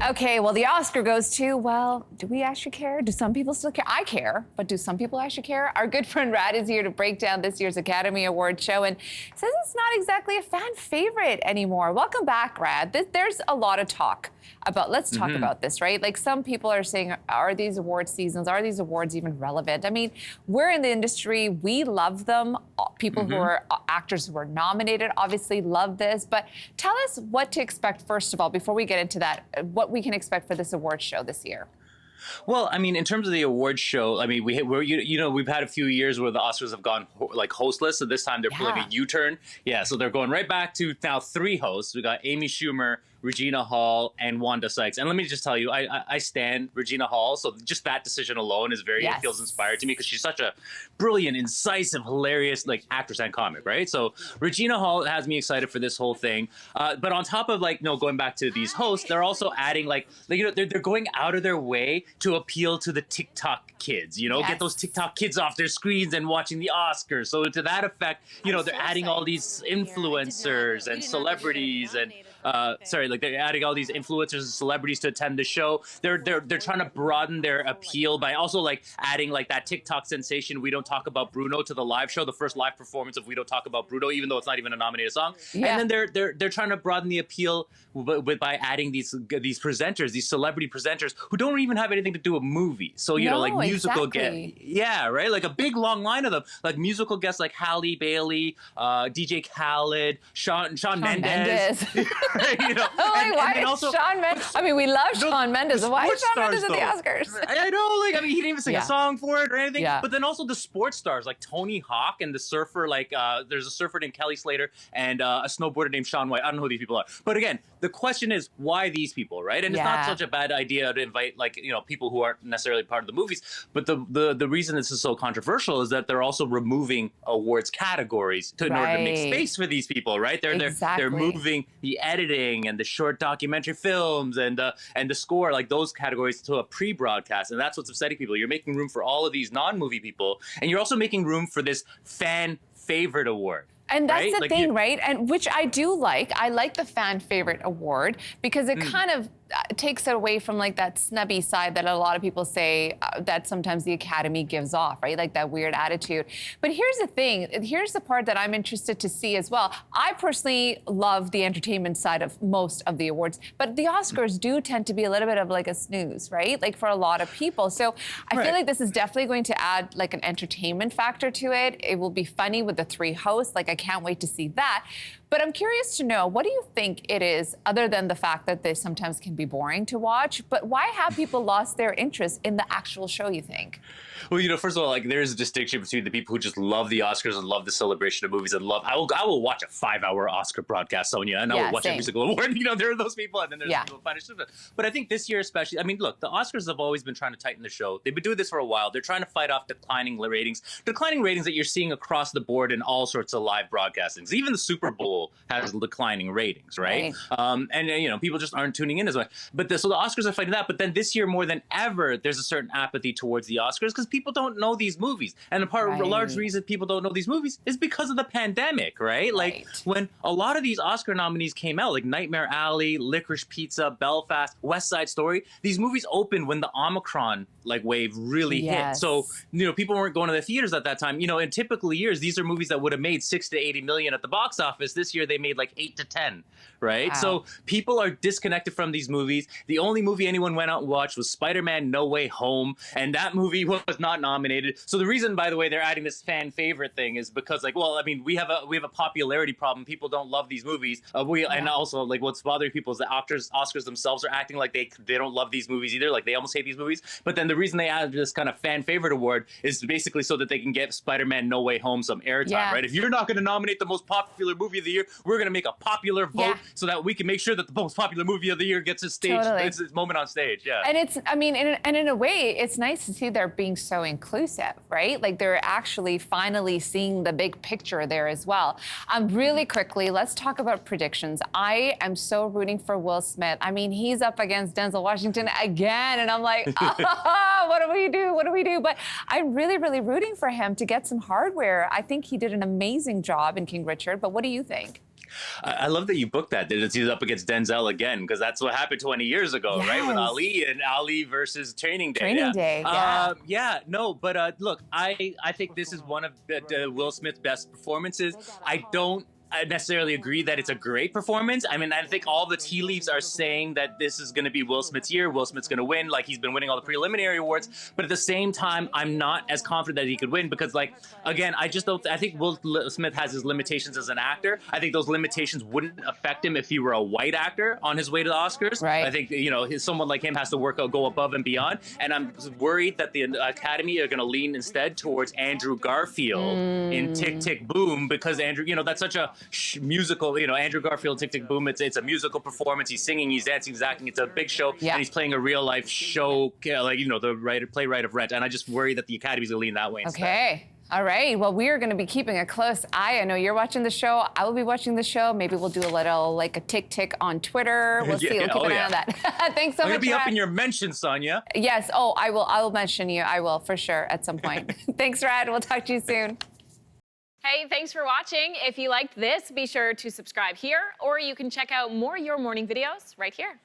Okay, well, the Oscar goes to, well, do we actually care? Do some people still care? I care, but do some people actually care? Our good friend Rad is here to break down this year's Academy Award show and says it's not exactly a fan favorite anymore. Welcome back, Rad. There's a lot of talk about, let's talk about this, right? Like some people are saying, are these award seasons, are these awards even relevant? I mean, we're in the industry, we love them. People who are actors who are nominated obviously love this, but tell us what to expect, first of all, before we get into that, what we can expect for this award show this year. Well, I mean, in terms of the awards show, I mean, we've had a few years where the Oscars have gone like hostless. So this time they're pulling a U-turn. Yeah, so they're going right back to now 3 hosts. We got Amy Schumer, Regina Hall, and Wanda Sykes. And let me just tell you, I stand Regina Hall. So just that decision alone is very, it feels inspired to me because she's such a brilliant, incisive, hilarious like actress and comic, right? So Regina Hall has me excited for this whole thing. But on top of like, going back to these hosts, they're also adding they're going out of their way to appeal to the TikTok kids, get those TikTok kids off their screens and watching the Oscars. So to that effect, they're adding all these influencers and celebrities and they're adding all these influencers and celebrities to attend the show. They're trying to broaden their appeal by also like adding like that TikTok sensation "We Don't Talk About Bruno" to the live show, the first live performance of "We Don't Talk About Bruno," even though it's not even a nominated song. Yeah. And then they're trying to broaden the appeal by adding these presenters, these celebrity presenters who don't even have anything to do with movies. So like musical guests, right? Like a big long line of them, like musical guests like Halle Bailey, DJ Khaled, Shawn Mendes. Why also Shawn Mendes? I mean, we love Shawn Mendes. Why is Shawn Mendes at the Oscars? I know, he didn't even sing a song for it or anything. Yeah. But then also the sports stars like Tony Hawk and the surfer, there's a surfer named Kelly Slater and a snowboarder named Shaun White. I don't know who these people are. But again, the question is, why these people, right? And it's not such a bad idea to invite people who aren't necessarily part of the movies. But the reason this is so controversial is that they're also removing awards categories in order to make space for these people, right? They're moving the editing and the short documentary films and the score, like those categories, to a pre-broadcast. And that's what's upsetting people. You're making room for all of these non-movie people, and you're also making room for this fan favorite award. And that's the thing, right? And which I do like. I like the fan favorite award because it kind of takes it away from like that snubby side that a lot of people say that sometimes the Academy gives off, right? Like that weird attitude. But here's the thing. Here's the part that I'm interested to see as well. I personally love the entertainment side of most of the awards, but the Oscars do tend to be a little bit of like a snooze, right? Like for a lot of people. So I feel like this is definitely going to add like an entertainment factor to it. It will be funny with the 3 hosts. Like I can't wait to see that. But I'm curious to know, what do you think it is, other than the fact that they sometimes can be boring to watch, but why have people lost their interest in the actual show, you think? Well, first of all, there's a distinction between the people who just love the Oscars and love the celebration of movies and I will watch a 5-hour Oscar broadcast, Sonia, and I will watch every single award. There are those people, and then there's people who find it. But I think this year especially, I mean, look, the Oscars have always been trying to tighten the show. They've been doing this for a while. They're trying to fight off declining ratings that you're seeing across the board in all sorts of live broadcastings. Even the Super Bowl has declining ratings, right? And people just aren't tuning in as much. But so the Oscars are fighting that. But then this year more than ever, there's a certain apathy towards the Oscars because people don't know these movies. And a large reason people don't know these movies is because of the pandemic, right? Like when a lot of these Oscar nominees came out, like Nightmare Alley, Licorice Pizza, Belfast, West Side Story, these movies opened when the Omicron wave really hit. So, people weren't going to the theaters at that time. In typical years, these are movies that would have made 6 to 80 million at the box office. This year they made like 8 to 10, right? Wow. So people are disconnected from these movies. The only movie anyone went out and watched was Spider-Man No Way Home, and that movie was not nominated. So the reason, by the way, they're adding this fan favorite thing is because we have a popularity problem. People don't love these movies. And also what's bothering people is the Oscars themselves are acting like they don't love these movies either. Like they almost hate these movies. But then the reason they added this kind of fan favorite award is basically so that they can get Spider-Man No Way Home some airtime, right? If you're not going to nominate the most popular movie of the year, we're going to make a popular vote so that we can make sure that the most popular movie of the year gets its moment on stage. Yeah. And it's, I mean, in a way, it's nice to see they're being so inclusive, right? Like they're actually finally seeing the big picture there as well. Really quickly, let's talk about predictions. I am so rooting for Will Smith. I mean, he's up against Denzel Washington again, and I'm like, what do we do? What do we do? But I'm really, really rooting for him to get some hardware. I think he did an amazing job in King Richard, but what do you think? I love that you booked that he's up against Denzel again, because that's what happened 20 years ago, right? With Ali and Ali versus Training Day. Training Day, yeah. No, but look, I think this is one of Will Smith's best performances. I don't necessarily agree that it's a great performance. I mean, I think all the tea leaves are saying that this is going to be Will Smith's year. Will Smith's going to win. Like, he's been winning all the preliminary awards. But at the same time, I'm not as confident that he could win because, like, again, I just don't. I think Will Smith has his limitations as an actor. I think those limitations wouldn't affect him if he were a white actor on his way to the Oscars. Right. I think, you know, someone like him has to go above and beyond. And I'm worried that the Academy are going to lean instead towards Andrew Garfield in Tick, Tick, Boom, because Andrew, you know, that's such a musical, you know, Andrew Garfield, Tick, Tick, Boom. It's a musical performance. He's singing, he's dancing, he's acting. It's a big show, and he's playing a real life show, like, you know, the playwright of Rent. And I just worry that the Academy's gonna lean that way instead. Okay. All right. Well, we are going to be keeping a close eye. I know you're watching the show. I will be watching the show. Maybe we'll do a little, like, a tick on Twitter. We'll see. We'll keep an eye on that. Thanks so much. I'm going to be up in your mention, Sonia. Yes. Oh, I will. I will mention you. I will, for sure, at some point. Thanks, Rad. We'll talk to you soon. Hey, thanks for watching. If you liked this, be sure to subscribe here, or you can check out more Your Morning videos right here.